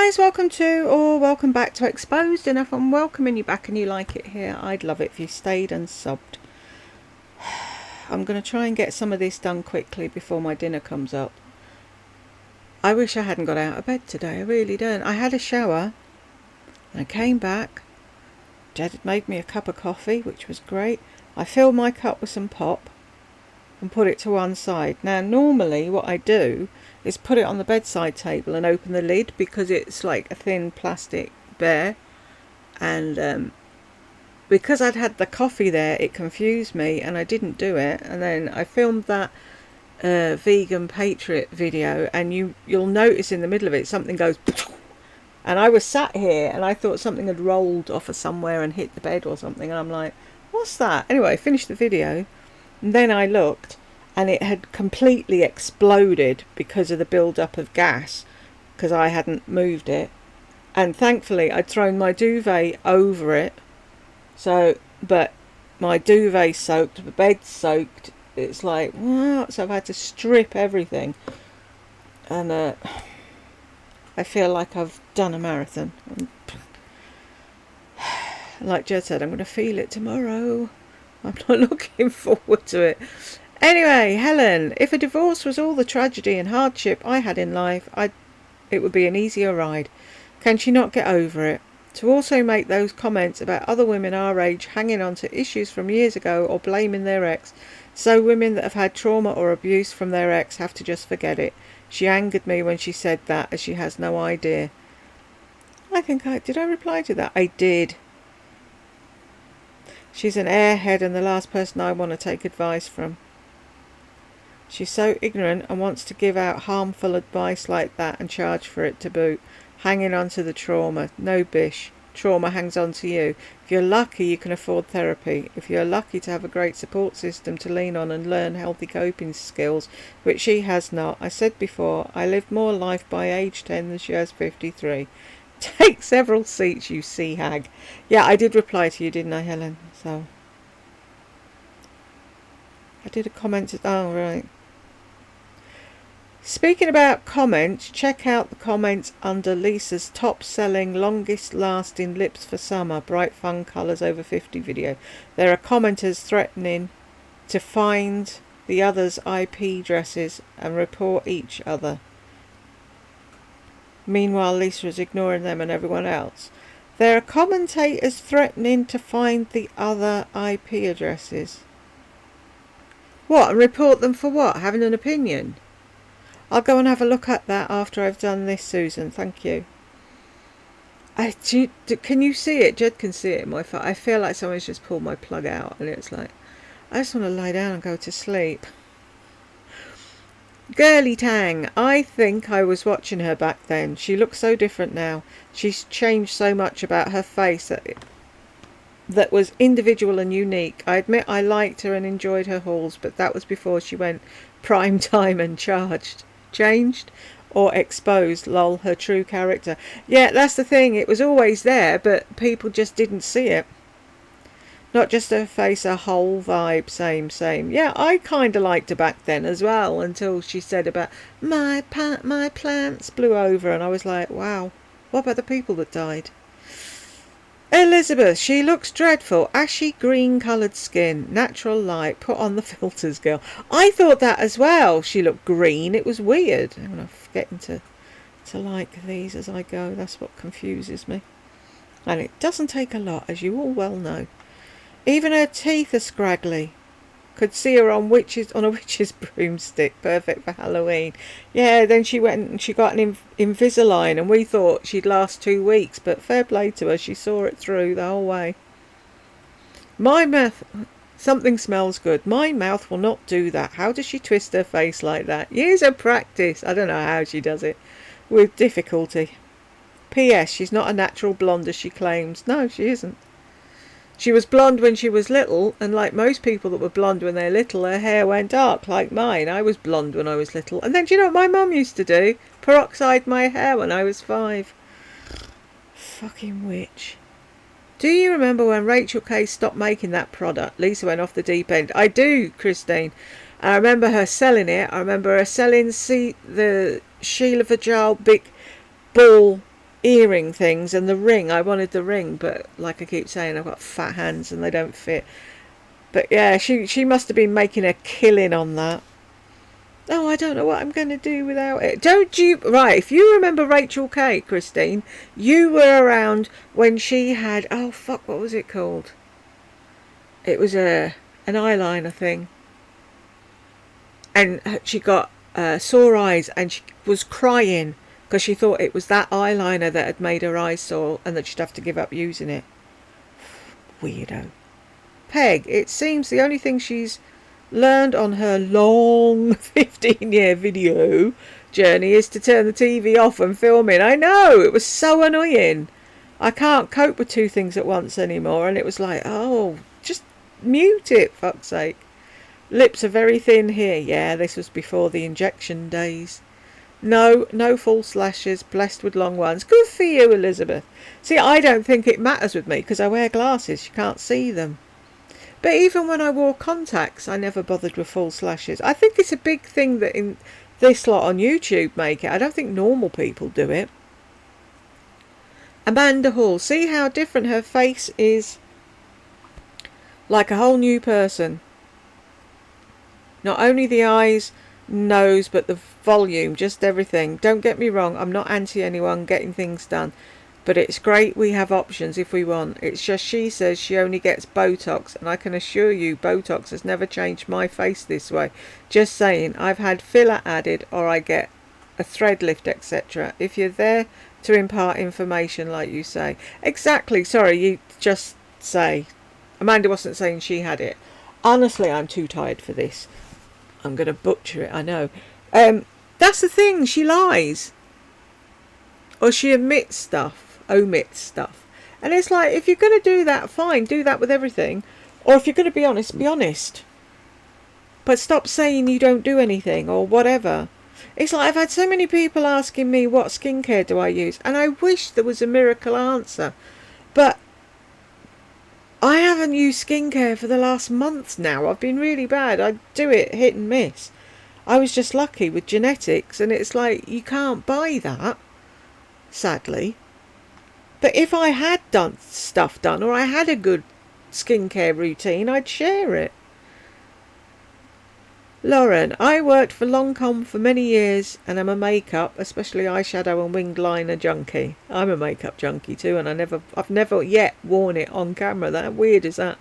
guys, welcome to or welcome back to Exposed. And if I'm welcoming you back and you like it here, I'd love it if you stayed and subbed. I'm going to try and get some of this done quickly before my dinner comes up. I wish I hadn't got out of bed today, I really don't. I had a shower and I came back. Jed had made me a cup of coffee, which was great. I filled my cup with some pop and put it to one side. Now normally what I do is put it on the bedside table and open the lid because it's like a thin plastic bear, and because I'd had the coffee there it confused me and I didn't do it. And then I filmed that vegan patriot video, and you'll notice in the middle of it something goes and I was sat here and I thought something had rolled off of somewhere and hit the bed or something, and I'm like, what's that? Anyway, I finished the video and then I looked and it had completely exploded because of the build-up of gas, because I hadn't moved it. And thankfully I'd thrown my duvet over it, but my duvet soaked, the bed's soaked. It's like, what? So I've had to strip everything, and I feel like I've done a marathon. Like Jed said, I'm going to feel it tomorrow. I'm not looking forward to it. Anyway, Helen, if a divorce was all the tragedy and hardship I had in life, it would be an easier ride. Can she not get over it? To also make those comments about other women our age hanging on to issues from years ago or blaming their ex, so women that have had trauma or abuse from their ex have to just forget it. She angered me when she said that, as she has no idea. Did I reply to that? I did. She's an airhead and the last person I want to take advice from. She's so ignorant and wants to give out harmful advice like that and charge for it to boot. Hanging on to the trauma. No bish. Trauma hangs on to you. If you're lucky, you can afford therapy. If you're lucky to have a great support system to lean on and learn healthy coping skills, which she has not. I said before, I lived more life by age 10 than she has 53. Take several seats, you sea hag. Yeah, I did reply to you, didn't I, Helen? So I did a comment. Oh, right. Speaking about comments, check out the comments under Lisa's top selling, longest lasting lips for summer, bright fun colours over 50 video. There are commenters threatening to find the other's IP addresses and report each other. Meanwhile, Lisa is ignoring them and everyone else. There are commentators threatening to find the other IP addresses. What, and report them for what? Having an opinion? I'll go and have a look at that after I've done this, Susan. Thank you. Can you see it? Jed can see it in my phone. I feel like someone's just pulled my plug out and it's like, I just want to lie down and go to sleep. Girly Tang, I think I was watching her back then. She looks so different now. She's changed so much about her face that was individual and unique. I admit I liked her and enjoyed her hauls, but that was before she went prime time and changed or exposed, lol, her true character. Yeah, that's the thing. It was always there, but people just didn't see it. Not just her face, her whole vibe, same. Yeah, I kind of liked her back then as well, until she said about my plants blew over, and I was like, wow, what about the people that died? Elizabeth, she looks dreadful. Ashy green coloured skin, natural light, put on the filters, girl. I thought that as well. She looked green. It was weird. I'm getting to like these as I go. That's what confuses me. And it doesn't take a lot, as you all well know. Even her teeth are scraggly. Could see her on a witch's broomstick. Perfect for Halloween. Yeah, then she went and she got an Invisalign, and we thought she'd last 2 weeks, but fair play to her, she saw it through the whole way. My mouth, something smells good. My mouth will not do that. How does she twist her face like that? Years of practice. I don't know how she does it. With difficulty. P.S. She's not a natural blonde as she claims. No, she isn't. She was blonde when she was little, and like most people that were blonde when they're little, her hair went dark like mine. I was blonde when I was little. And then, do you know what my mum used to do? Peroxide my hair when I was 5. Fucking witch. Do you remember when Rachel K stopped making that product? Lisa went off the deep end. I do, Christine. And I remember her selling it. I remember her selling the Sheila Vajal big ball earring things and the ring. I wanted the ring, but like I keep saying, I've got fat hands and they don't fit. But yeah, she must have been making a killing on that. Oh, I don't know what I'm going to do without it. Don't you? Right, if you remember Rachel K, Christine, you were around when she had, oh fuck, what was it called? It was an eyeliner thing. And she got sore eyes and she was crying because she thought it was that eyeliner that had made her eyes sore and that she'd have to give up using it. Weirdo. Peg, it seems the only thing she's learned on her long 15-year video journey is to turn the TV off and film it. I know, it was so annoying. I can't cope with two things at once anymore, and it was like, oh, just mute it, fuck's sake. Lips are very thin here. Yeah, this was before the injection days. No false lashes, blessed with long ones. Good for you, Elizabeth. See, I don't think it matters with me because I wear glasses. You can't see them. But even when I wore contacts, I never bothered with false lashes. I think it's a big thing that in this lot on YouTube make it. I don't think normal people do it. Amanda Hall. See how different her face is? Like a whole new person. Not only the eyes, nose, but the volume, just everything. Don't get me wrong, I'm not anti anyone getting things done. But it's great we have options if we want. It's just she says she only gets Botox, and I can assure you Botox has never changed my face this way. Just saying, I've had filler added or I get a thread lift, etc. If you're there to impart information like you say. Exactly, sorry, you just say. Amanda wasn't saying she had it. Honestly, I'm too tired for this. I'm going to butcher it, I know. That's the thing, she lies. Or she omits stuff. And it's like, if you're going to do that, fine, do that with everything. Or if you're going to be honest, be honest. But stop saying you don't do anything or whatever. It's like, I've had so many people asking me what skincare do I use. And I wish there was a miracle answer. But I haven't used skincare for the last month now. I've been really bad. I do it hit and miss. I was just lucky with genetics, and it's like, you can't buy that, sadly. But if I had done stuff done, or I had a good skincare routine, I'd share it. Lauren, I worked for Lancome for many years, and I'm a makeup, especially eyeshadow and winged liner junkie. I'm a makeup junkie too, and I've never yet worn it on camera. That weird is that?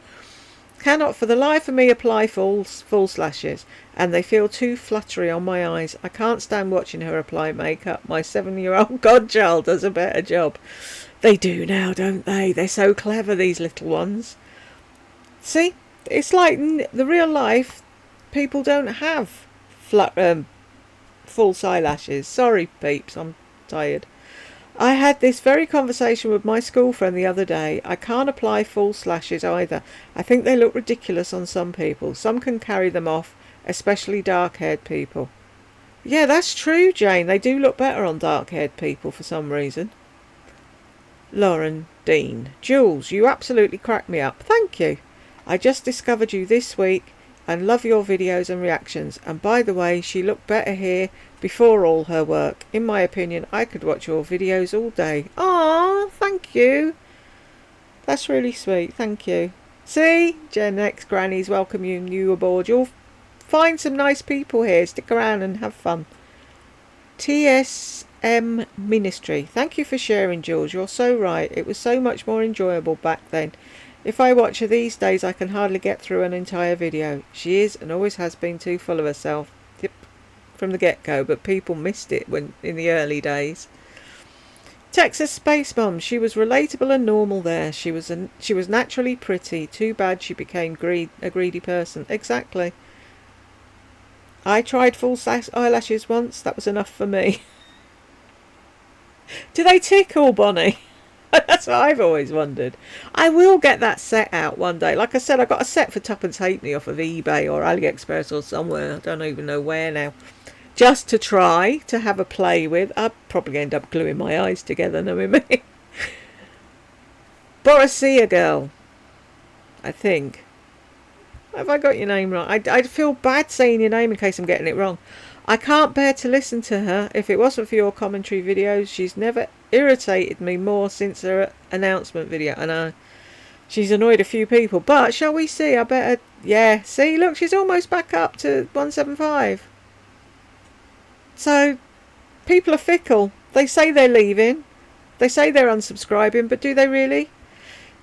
Cannot for the life of me apply false lashes, and they feel too fluttery on my eyes. I can't stand watching her apply makeup. My 7-year-old godchild does a better job. They do now, don't they? They're so clever, these little ones. See, it's like the real life. People don't have false eyelashes. Sorry, peeps, I'm tired. I had this very conversation with my school friend the other day. I can't apply false lashes either. I think they look ridiculous on some people. Some can carry them off, especially dark-haired people. Yeah, that's true, Jane. They do look better on dark-haired people for some reason. Lauren Dean. Jules, you absolutely crack me up. Thank you. I just discovered you this week and love your videos and reactions. And by the way, she looked better here before all her work. In my opinion, I could watch your videos all day. Ah, thank you. That's really sweet. Thank you. See, Gen X grannies welcome you aboard. You'll find some nice people here. Stick around and have fun. TSM Ministry. Thank you for sharing, Jules. You're so right. It was so much more enjoyable back then. If I watch her these days, I can hardly get through an entire video. She is and always has been too full of herself. Yep, from the get-go, but people missed it when in the early days. Texas Space Mom. She was relatable and normal there. She was naturally pretty. Too bad she became a greedy person. Exactly. I tried false eyelashes once. That was enough for me. Do they tickle, Bonnie? That's what I've always wondered. I will get that set out one day. Like I said, I got a set for tuppence halfpenny off of eBay or AliExpress or somewhere. I don't even know where now. Just to try to have a play with. I'll probably end up gluing my eyes together, knowing me. Borussia girl, I think. Have I got your name right? I'd feel bad saying your name in case I'm getting it wrong. I can't bear to listen to her. If it wasn't for your commentary videos, she's never irritated me more since her announcement video. And she's annoyed a few people. But shall we see? I better... Yeah, see, look, she's almost back up to 175. So, people are fickle. They say they're leaving. They say they're unsubscribing, but do they really?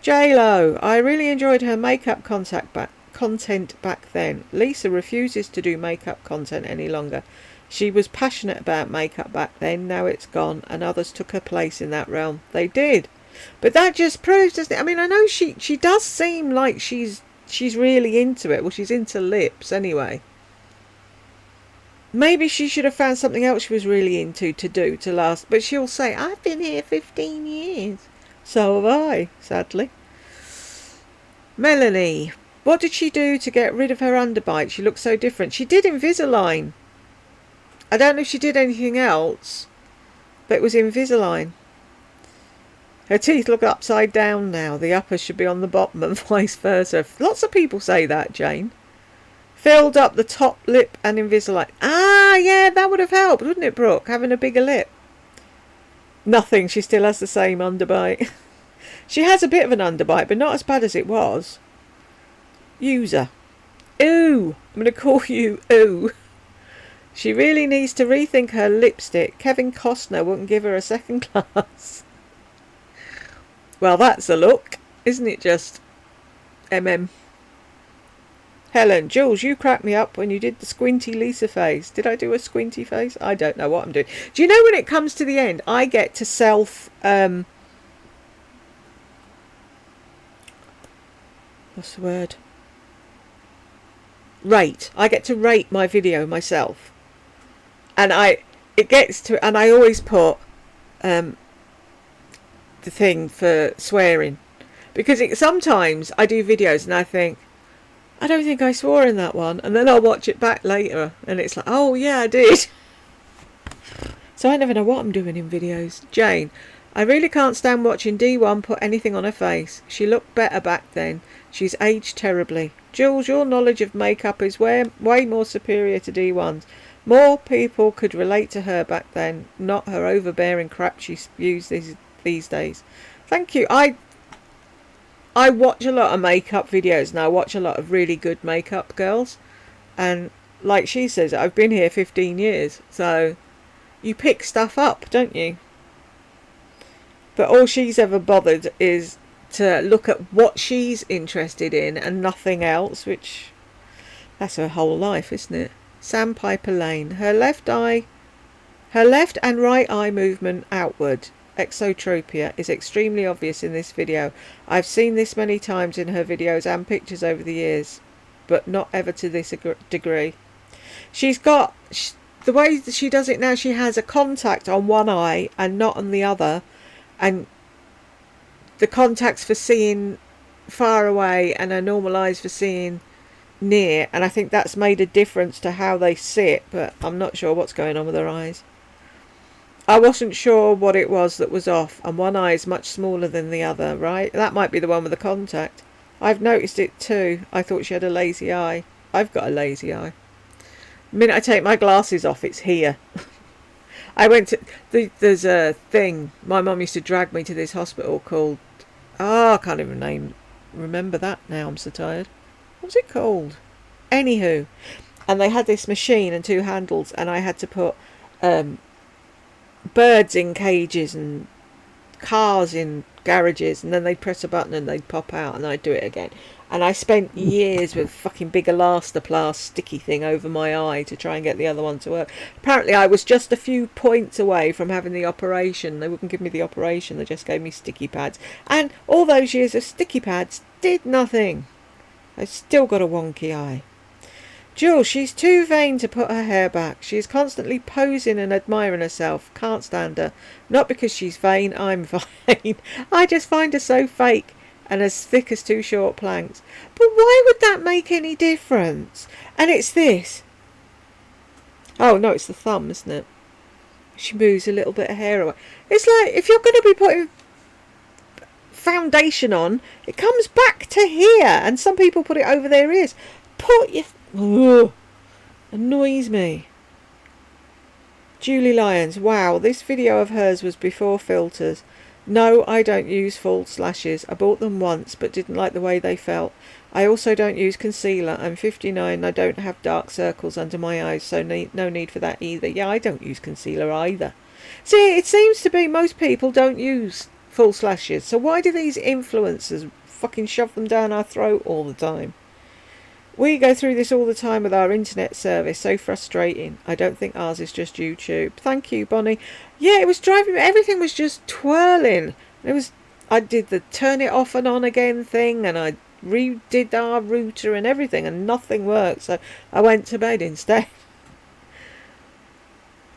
J-Lo, I really enjoyed her makeup content back then. Lisa refuses to do makeup content any longer. She was passionate about makeup back then. Now it's gone, and others took her place in that realm. They did. But that just proves, doesn't it? I mean, I know she does seem like she's really into it. Well, she's into lips anyway. Maybe she should have found something else she was really into to last. But she'll say, I've been here 15 years. So have I, sadly. Melanie, what did she do to get rid of her underbite? She looks so different. She did Invisalign. I don't know if she did anything else, but it was Invisalign. Her teeth look upside down now. The upper should be on the bottom and vice versa. Lots of people say that, Jane. Filled up the top lip and Invisalign. Ah, yeah, that would have helped, wouldn't it, Brooke? Having a bigger lip. Nothing. She still has the same underbite. She has a bit of an underbite, but not as bad as it was. User. Ooh. I'm going to call you Ooh. She really needs to rethink her lipstick. Kevin Costner wouldn't give her a second class. Well, that's a look. Isn't it just? Helen, Jules, you cracked me up when you did the squinty Lisa face. Did I do a squinty face? I don't know what I'm doing. Do you know when it comes to the end, I get to what's the word? Rate. I get to rate my video myself. And I always put the thing for swearing. Because sometimes I do videos and I think, I don't think I swore in that one. And then I'll watch it back later. And it's like, oh, yeah, I did. So I never know what I'm doing in videos. Jane, I really can't stand watching D1 put anything on her face. She looked better back then. She's aged terribly. Jules, your knowledge of makeup is way more superior to D1's. More people could relate to her back then, not her overbearing crap she spews these days. Thank you. I watch a lot of makeup videos and I watch a lot of really good makeup girls. And like she says, I've been here 15 years. So you pick stuff up, don't you? But all she's ever bothered is to look at what she's interested in and nothing else, which that's her whole life, isn't it? Sandpiper Lane. Her left and right eye movement outward. Exotropia is extremely obvious in this video. I've seen this many times in her videos and pictures over the years, but not ever to this degree. She's got, the way that she does it now, she has a contact on one eye and not on the other, and the contact's for seeing far away and her normal eyes for seeing near, and I think that's made a difference to how they sit, but I'm not sure what's going on with her eyes. I wasn't sure what it was that was off, and one eye is much smaller than the other, right? That might be the one with the contact. I've noticed it too. I thought she had a lazy eye. I've got a lazy eye. The minute I take my glasses off, it's here. I went to... There's a thing. My mum used to drag me to this hospital called... Oh, I can't even remember that now. I'm so tired. What's it called? Anywho. And they had this machine and two handles, and I had to put... birds in cages and cars in garages, and then they'd press a button and they'd pop out, and I'd do it again. And I spent years with fucking big elastoplast sticky thing over my eye to try and get the other one to work. Apparently I was just a few points away from having the operation. They wouldn't give me the operation, they just gave me sticky pads, and all those years of sticky pads did nothing. I still got a wonky eye. Jules, she's too vain to put her hair back. She is constantly posing and admiring herself. Can't stand her. Not because she's vain, I'm vain. I just find her so fake and as thick as two short planks. But why would that make any difference? And it's this. Oh, no, it's the thumb, isn't it? She moves a little bit of hair away. It's like, if you're going to be putting foundation on, it comes back to here. And some people put it over their ears. Put your... Ugh, annoys me. Julie Lyons, wow, this video of hers was before filters. No, I don't use false lashes. I bought them once but didn't like the way they felt. I also don't use concealer. I'm 59 and I don't have dark circles under my eyes, so no need for that either. Yeah, I don't use concealer either. See, it seems to be most people don't use false lashes, so why do these influencers fucking shove them down our throat all the time? We go through this all the time with our internet service. So frustrating. I don't think ours is just YouTube. Thank you, Bonnie. Yeah, it was driving me. Everything was just twirling. I did the turn it off and on again thing, and I redid our router and everything, and nothing worked. So I went to bed instead.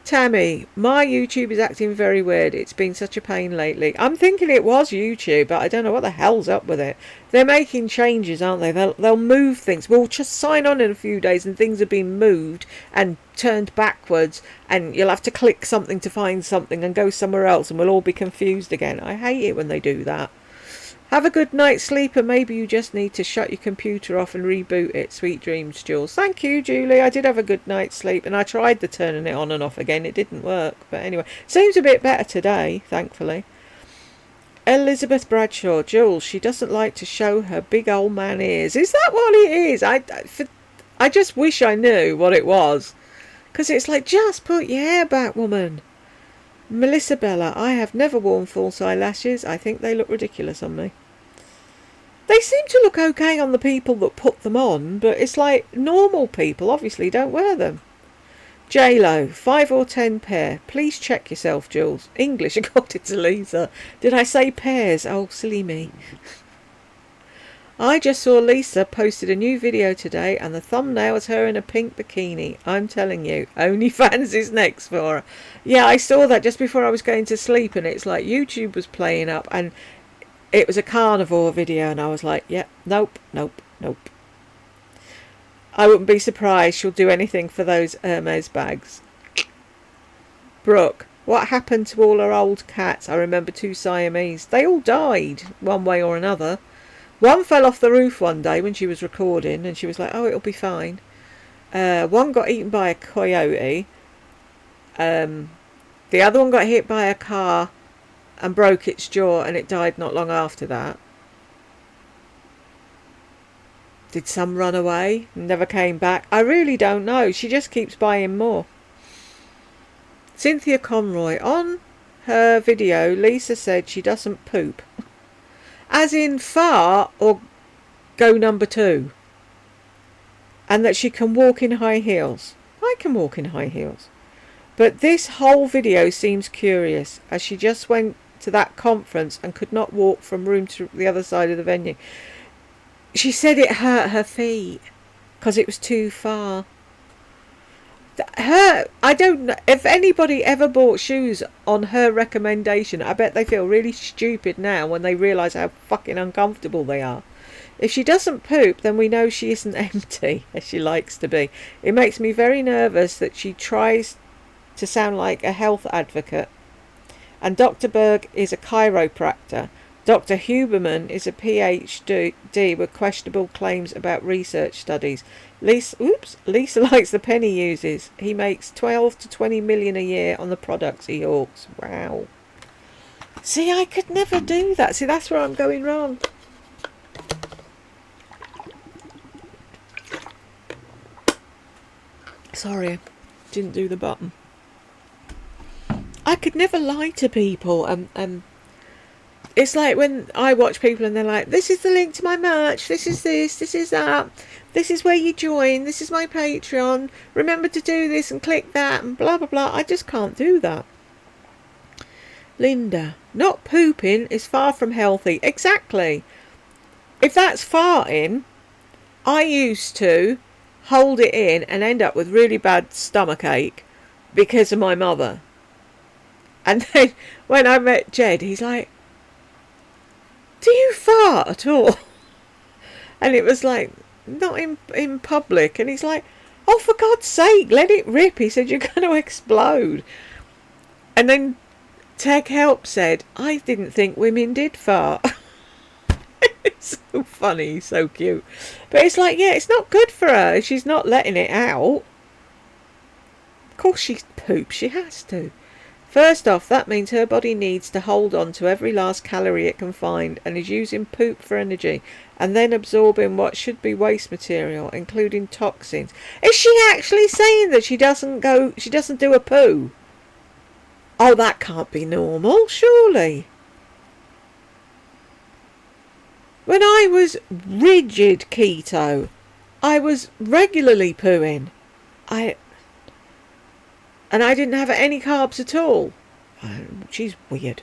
Tammy, my YouTube is acting very weird. It's been such a pain lately. I'm thinking it was YouTube, but I don't know what the hell's up with it. They're making changes, aren't they? They'll move things. We'll just sign on in a few days and things have been moved and turned backwards, and you'll have to click something to find something and go somewhere else, and we'll all be confused again. I hate it when they do that. Have a good night's sleep, and maybe you just need to shut your computer off and reboot it. Sweet dreams, Jules. Thank you, Julie. I did have a good night's sleep, and I tried the turning it on and off again. It didn't work. But anyway, seems a bit better today, thankfully. Elizabeth Bradshaw. Jules, she doesn't like to show her big old man ears. Is that what it is? I just wish I knew what it was. Because it's like, just put your hair back, woman. Melissa Bella. I have never worn false eyelashes. I think they look ridiculous on me. They seem to look okay on the people that put them on, but it's like normal people obviously don't wear them. J-Lo, 5 or 10 pair. Please check yourself, Jules. English according to Lisa. Did I say pairs? Oh, silly me. I just saw Lisa posted a new video today and the thumbnail is her in a pink bikini. I'm telling you, OnlyFans is next for her. Yeah, I saw that just before I was going to sleep, and it's like YouTube was playing up and it was a carnivore video, and I was like, yeah, nope. I wouldn't be surprised she'll do anything for those Hermes bags. Brooke, what happened to all her old cats? I remember 2 Siamese. They all died, one way or another. One fell off the roof one day when she was recording, and she was like, oh, it'll be fine. One got eaten by a coyote. The other one got hit by a car and broke its jaw, and it died not long after that. Did some run away and never came back? I really don't know. She just keeps buying more. Cynthia Conroy. On her video, Lisa said she doesn't poop. As in fart or go number 2. And that she can walk in high heels. I can walk in high heels. But this whole video seems curious, as she just went to that conference and could not walk from room to the other side of the venue. She said it hurt her feet because it was too far. I don't know if anybody ever bought shoes on her recommendation. I bet they feel really stupid now when they realise how fucking uncomfortable they are. If she doesn't poop, then we know she isn't empty, as she likes to be. It makes me very nervous that she tries to sound like a health advocate. And Dr. Berg is a chiropractor. Dr. Huberman is a PhD with questionable claims about research studies. Lisa likes the pen he uses. He makes 12 to 20 million a year on the products he hawks. Wow. See, I could never do that. See, that's where I'm going wrong. Sorry, didn't do the button. I could never lie to people, and it's like when I watch people and they're like, this is the link to my merch, this is that, this is where you join, this is my Patreon, remember to do this and click that and blah blah blah. I just can't do that. Linda, not pooping is far from healthy. Exactly. If that's farting, I used to hold it in and end up with really bad stomach ache because of my mother. And then when I met Jed, he's like, do you fart at all? And it was like, not in public. And he's like, oh, for God's sake, let it rip. He said, you're going to explode. And then Tech Help said, I didn't think women did fart. It's so funny, so cute. But it's like, yeah, it's not good for her. She's not letting it out. course she poops. She has to. First off, that means her body needs to hold on to every last calorie it can find and is using poop for energy and then absorbing what should be waste material, including toxins. Is she actually saying that she doesn't do a poo? Oh, that can't be normal, surely. When I was rigid keto, I was regularly pooing. And I didn't have any carbs at all. She's weird.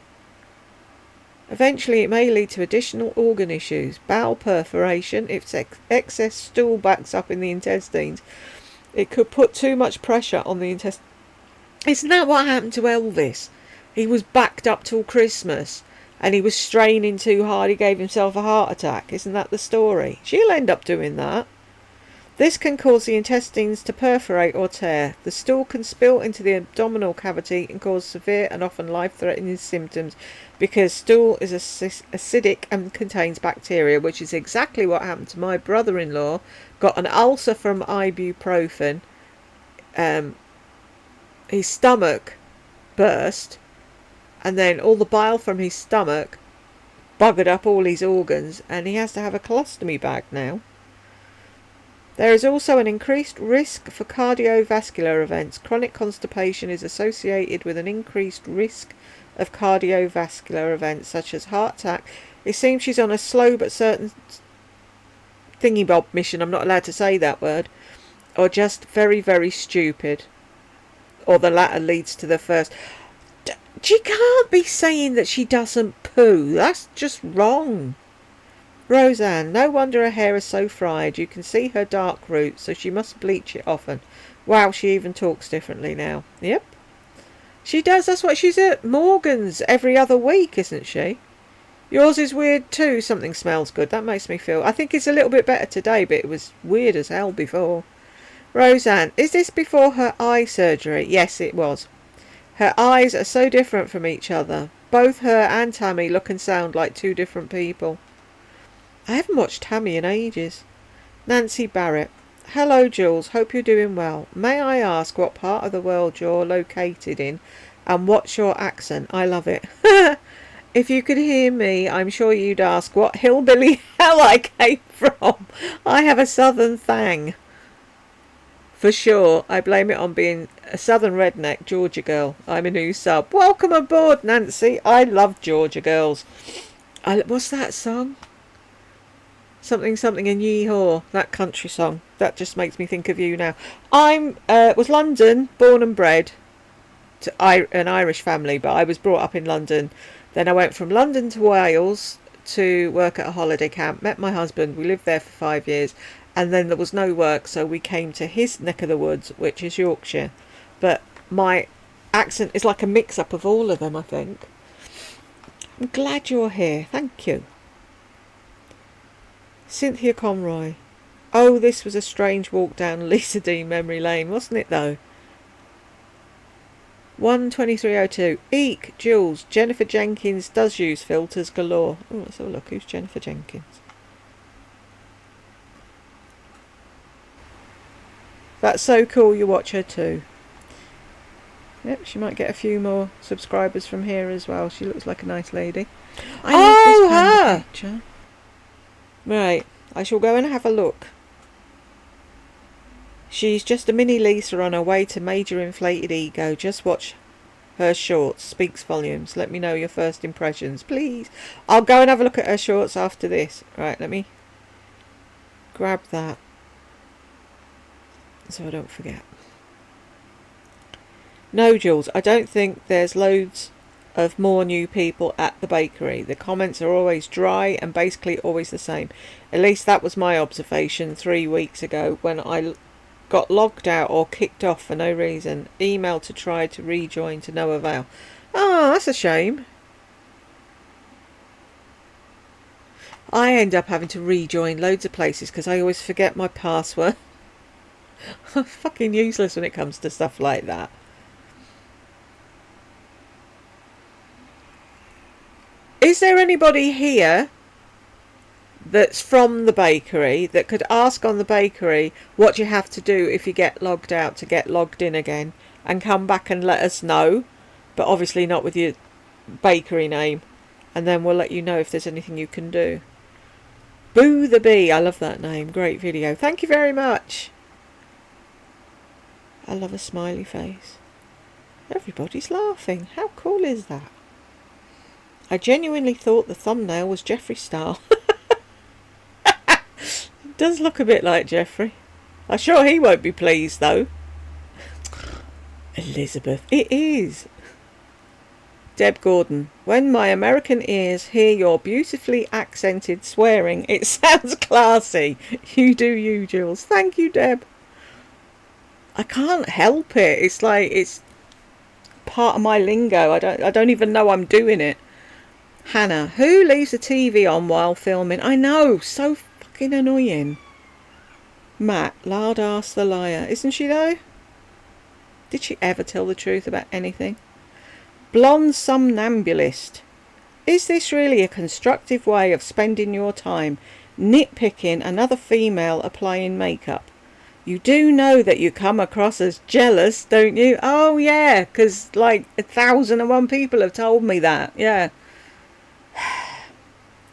Eventually it may lead to additional organ issues, bowel perforation, if excess stool backs up in the intestines. It could put too much pressure on the intestines. Isn't that what happened to Elvis? He was backed up till Christmas and he was straining too hard, he gave himself a heart attack. Isn't that the story? She'll end up doing that. This can cause the intestines to perforate or tear. The stool can spill into the abdominal cavity and cause severe and often life-threatening symptoms because stool is acidic and contains bacteria, which is exactly what happened to my brother-in-law. Got an ulcer from ibuprofen. His stomach burst, and then all the bile from his stomach buggered up all his organs, and he has to have a colostomy bag now. There is also an increased risk for cardiovascular events. Chronic constipation is associated with an increased risk of cardiovascular events such as heart attack. It seems she's on a slow but certain thingy-bob mission. I'm not allowed to say that word. Or just very, very stupid. Or the latter leads to the first. She can't be saying that she doesn't poo. That's just wrong. Roseanne, no wonder her hair is so fried. You can see her dark roots, so she must bleach it often. Wow, she even talks differently now. Yep. She does. That's what she's at Morgan's every other week, isn't she? Yours is weird too. Something smells good. That makes me feel. I think it's a little bit better today, but it was weird as hell before. Roseanne, is this before her eye surgery? Yes, it was. Her eyes are so different from each other. Both her and Tammy look and sound like two different people. I haven't watched Tammy in ages. Nancy Barrett. Hello, Jules. Hope you're doing well. May I ask what part of the world you're located in and what's your accent? I love it. If you could hear me, I'm sure you'd ask what hillbilly hell I came from. I have a southern thang. For sure, I blame it on being a southern redneck Georgia girl. I'm a new sub. Welcome aboard, Nancy. I love Georgia girls. What's that song? Something in Yeehaw, that country song. That just makes me think of you now. Was London, born and bred to an Irish family, but I was brought up in London. Then I went from London to Wales to work at a holiday camp, met my husband, we lived there for 5 years, and then there was no work, so we came to his neck of the woods, which is Yorkshire. But my accent is like a mix-up of all of them, I think. I'm glad you're here, thank you. Cynthia Conroy. Oh, this was a strange walk down Lisa D memory lane, wasn't it though? 12302. Eek, Jules. Jennifer Jenkins does use filters galore. Oh, let's have a look. Who's Jennifer Jenkins? That's so cool you watch her too. Yep, she might get a few more subscribers from here as well. She looks like a nice lady. I love this panda picture. Right, I shall go and have a look. She's just a mini Lisa on her way to major inflated ego. Just watch her shorts. Speaks volumes. Let me know your first impressions, please. I'll go and have a look at her shorts after this. Right, let me grab that so I don't forget. No, Jules, I don't think there's loads of more new people at the bakery. The comments are always dry and basically always the same. At least that was my observation 3 weeks ago when I got logged out or kicked off for no reason. Email to try to rejoin to no avail. Oh, that's a shame. I end up having to rejoin loads of places because I always forget my password. I'm fucking useless when it comes to stuff like that. Is there anybody here that's from the bakery that could ask on the bakery what you have to do if you get logged out to get logged in again, and come back and let us know, but obviously not with your bakery name, and then we'll let you know if there's anything you can do. Boo the Bee, I love that name, great video, thank you very much. I love a smiley face. Everybody's laughing, how cool is that? I genuinely thought the thumbnail was Jeffrey style. It does look a bit like Jeffrey. I'm sure he won't be pleased though. Elizabeth, it is. Deb Gordon, when my American ears hear your beautifully accented swearing, it sounds classy. You do you, Jules. Thank you, Deb. I can't help it. It's like it's part of my lingo. I don't even know I'm doing it. Hannah, who leaves the TV on while filming? I know, so fucking annoying. Matt, lard ass the liar. Isn't she though? Did she ever tell the truth about anything? Blonde somnambulist. Is this really a constructive way of spending your time? Nitpicking another female applying makeup. You do know that you come across as jealous, don't you? Oh yeah, because like 1,001 people have told me that. Yeah.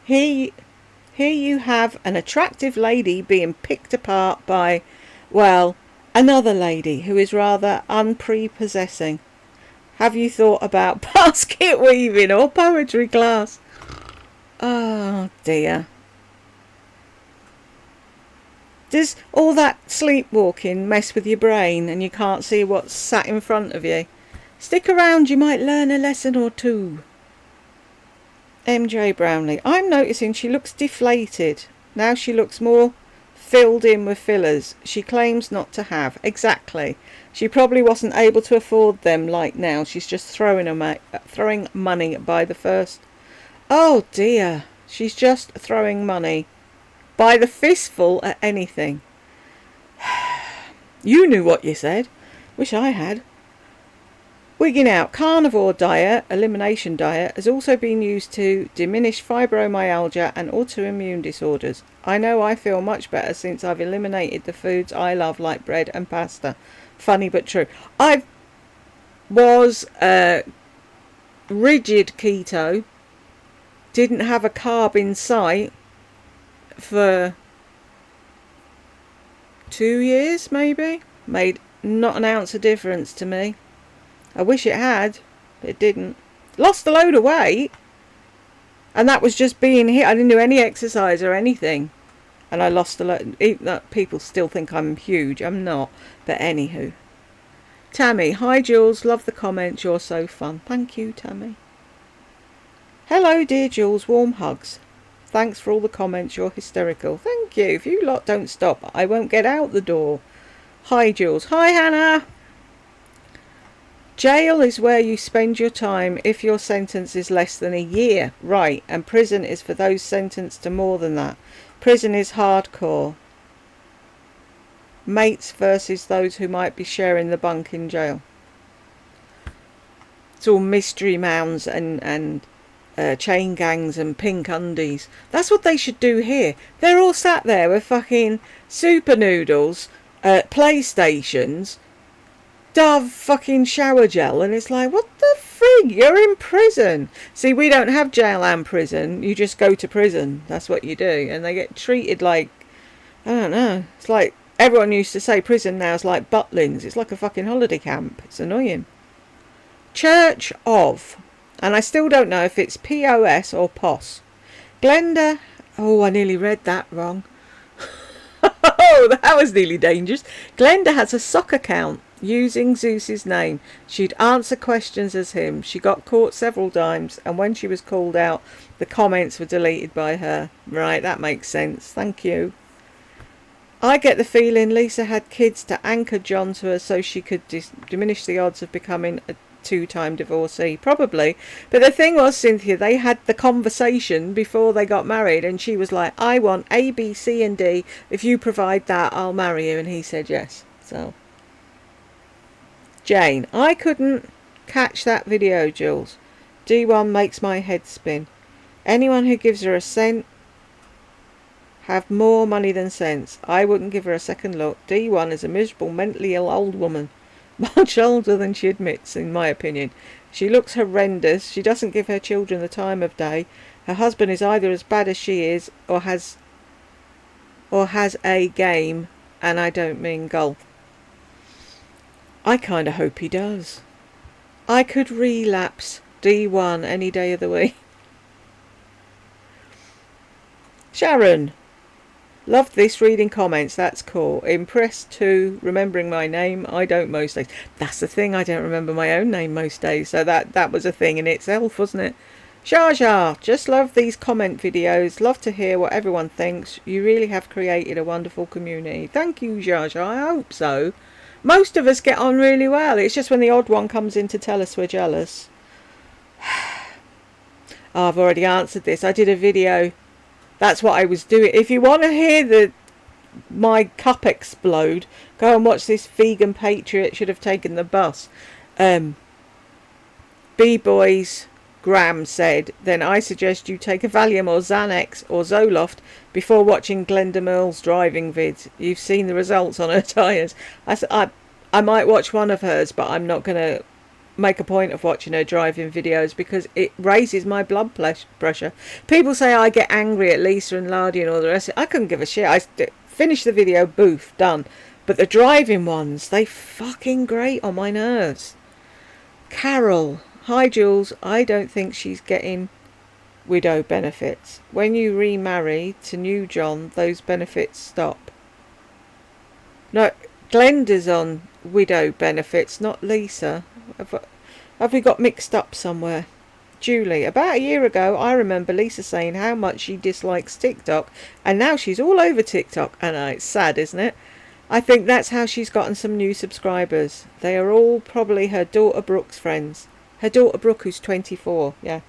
Here you have an attractive lady being picked apart by, well, another lady who is rather unprepossessing. Have you thought about basket weaving or poetry class? Oh dear. Does all that sleepwalking mess with your brain and you can't see what's sat in front of you? Stick around, you might learn a lesson or two. MJ Brownlee, I'm noticing she looks deflated. Now she looks more filled in with fillers she claims not to have. Exactly. She probably wasn't able to afford them like now. She's just throwing money by the first. Oh dear. She's just throwing money by the fistful at anything. You knew what you said. Wish I had. Wigging out. Carnivore diet, elimination diet, has also been used to diminish fibromyalgia and autoimmune disorders. I know I feel much better since I've eliminated the foods I love like bread and pasta. Funny but true. I was rigid keto, didn't have a carb in sight for 2 years maybe. Made not an ounce of difference to me. I wish it had, but it didn't. Lost a load of weight, and that was just being here. I didn't do any exercise or anything, and I lost a lot. People still think I'm huge. I'm not, but anywho. Tammy, hi Jules, love the comments. You're so fun. Thank you, Tammy. Hello, dear Jules. Warm hugs. Thanks for all the comments. You're hysterical. Thank you. If you lot don't stop, I won't get out the door. Hi, Jules. Hi, Hannah. Jail is where you spend your time if your sentence is less than a year. Right, and prison is for those sentenced to more than that. Prison is hardcore. Mates versus those who might be sharing the bunk in jail. It's all mystery mounds and chain gangs and pink undies. That's what they should do here. They're all sat there with fucking super noodles, PlayStations, Dove fucking shower gel, and it's like, what the frig? You're in prison. See, we don't have jail and prison. You just go to prison. That's what you do. And they get treated like, I don't know. It's like, everyone used to say prison now is like Butlins. It's like a fucking holiday camp. It's annoying. Church of. And I still don't know if it's POS or POS. Glenda. Oh, I nearly read that wrong. Oh, that was nearly dangerous. Glenda has a sock account using Zeus's name. She'd answer questions as him. She got caught several times, and when she was called out, the comments were deleted by her. Right, that makes sense. Thank you. I get the feeling Lisa had kids to anchor John to her so she could diminish the odds of becoming a two-time divorcee. Probably. But the thing was, Cynthia, they had the conversation before they got married, and she was like, I want A, B, C and D. If you provide that, I'll marry you. And he said yes. So Jane, I couldn't catch that video, Jules. D1 makes my head spin. Anyone who gives her a cent have more money than sense. I wouldn't give her a second look. D1 is a miserable, mentally ill old woman. Much older than she admits, in my opinion. She looks horrendous. She doesn't give her children the time of day. Her husband is either as bad as she is, or has a game, and I don't mean golf. I kind of hope he does. I could relapse D1 any day of the week. Sharon, loved this reading comments. That's cool. Impressed too. Remembering my name. I don't most days. That's the thing. I don't remember my own name most days. So that was a thing in itself, wasn't it? Zsa, just love these comment videos. Love to hear what everyone thinks. You really have created a wonderful community. Thank you, Zsa. I hope so. Most of us get on really well. It's just when the odd one comes in to tell us we're jealous. Oh, I've already answered this. I did a video. That's what I was doing. If you want to hear my cup explode, go and watch this vegan patriot should have taken the bus. B-Boys Graham said, then I suggest you take a Valium or Xanax or Zoloft before watching Glenda Merle's driving vids. You've seen the results on her tyres. I might watch one of hers, but I'm not going to make a point of watching her driving videos because it raises my blood pressure. People say I get angry at Lisa and Lardy and all the rest. I couldn't give a shit. I finished the video, boof, done. But the driving ones, they fucking grate on my nerves. Carol, hi Jules, I don't think she's getting widow benefits. When you remarry to new John, those benefits stop. No, Glenda's on widow benefits, not Lisa. Have we got mixed up somewhere? Julie, about a year ago I remember Lisa saying how much she dislikes TikTok, and now she's all over TikTok. And it's sad, isn't it? I think that's how she's gotten some new subscribers. They are all probably her daughter Brooke's friends. Her daughter Brooke, who's 24, yeah.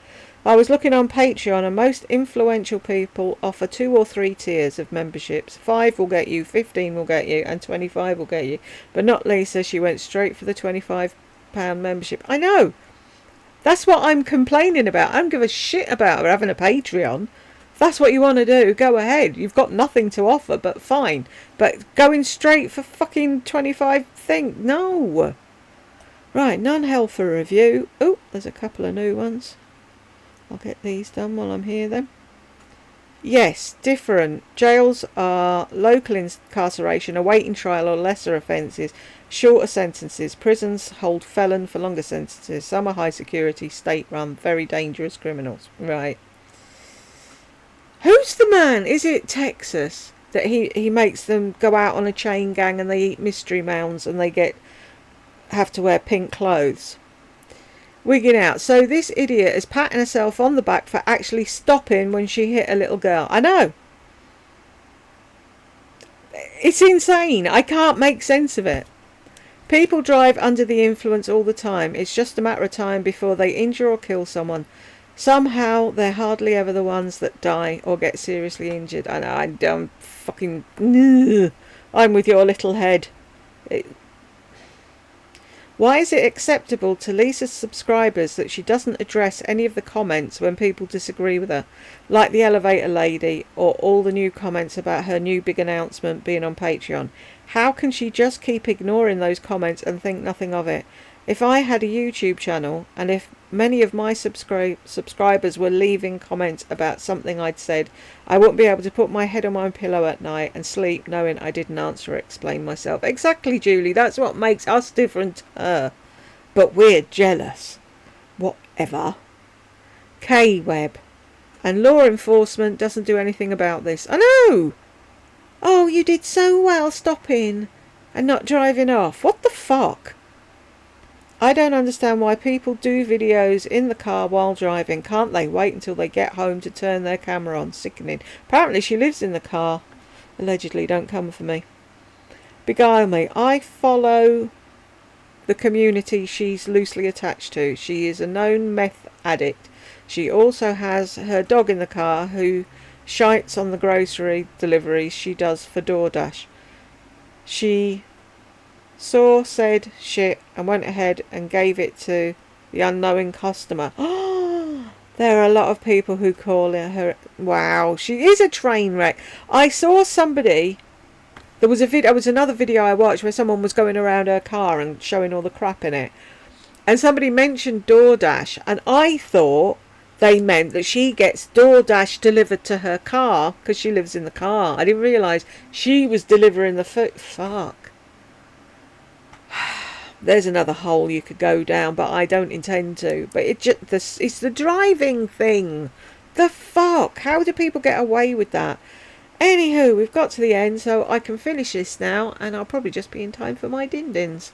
I was looking on Patreon, and most influential people offer 2 or 3 tiers of memberships. 5 will get you, 15 will get you, and 25 will get you. But not Lisa. She went straight for the £25 membership. I know. That's what I'm complaining about. I don't give a shit about her having a Patreon. If that's what you want to do, go ahead. You've got nothing to offer, but fine. But going straight for fucking 25 thing, no. Right, non-healther review. Oh, there's a couple of new ones. I'll get these done while I'm here then. Yes, different. Jails are local incarceration, awaiting trial or lesser offences, shorter sentences. Prisons hold felon for longer sentences. Some are high security, state-run, very dangerous criminals. Right. Who's the man? Is it Texas? That he makes them go out on a chain gang and they eat mystery mounds and they have to wear pink clothes. Wigging out. So this idiot is patting herself on the back for actually stopping when she hit a little girl. I know. It's insane. I can't make sense of it. People drive under the influence all the time. It's just a matter of time before they injure or kill someone. Somehow they're hardly ever the ones that die or get seriously injured. And I don't fucking... I'm with your little head. Why is it acceptable to Lisa's subscribers that she doesn't address any of the comments when people disagree with her, like the elevator lady or all the new comments about her new big announcement being on Patreon? How can she just keep ignoring those comments and think nothing of it? If I had a YouTube channel and if many of my subscribers were leaving comments about something I'd said, I wouldn't be able to put my head on my pillow at night and sleep knowing I didn't answer or explain myself. Exactly, Julie. That's what makes us different to her. But we're jealous. Whatever. K-Web. And law enforcement doesn't do anything about this. I know! Oh, you did so well stopping and not driving off. What the fuck? I don't understand why people do videos in the car while driving. Can't they wait until they get home to turn their camera on? Sickening. Apparently she lives in the car. Allegedly. Don't come for me. Beguile me. I follow the community she's loosely attached to. She is a known meth addict. She also has her dog in the car who shites on the grocery deliveries she does for DoorDash. She said shit and went ahead and gave it to the unknowing customer. Oh, There are a lot of people who call her, wow, she is a train wreck. I saw somebody, there was another video I watched where someone was going around her car and showing all the crap in it. And somebody mentioned DoorDash, and I thought they meant that she gets DoorDash delivered to her car because she lives in the car. I didn't realise she was delivering the food. Fuck. There's another hole you could go down, but I don't intend to. But it's the driving thing. The fuck? How do people get away with that? Anywho, we've got to the end, so I can finish this now, and I'll probably just be in time for my din-dins.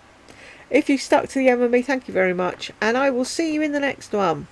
If you stuck to the end with me, thank you very much, and I will see you in the next one.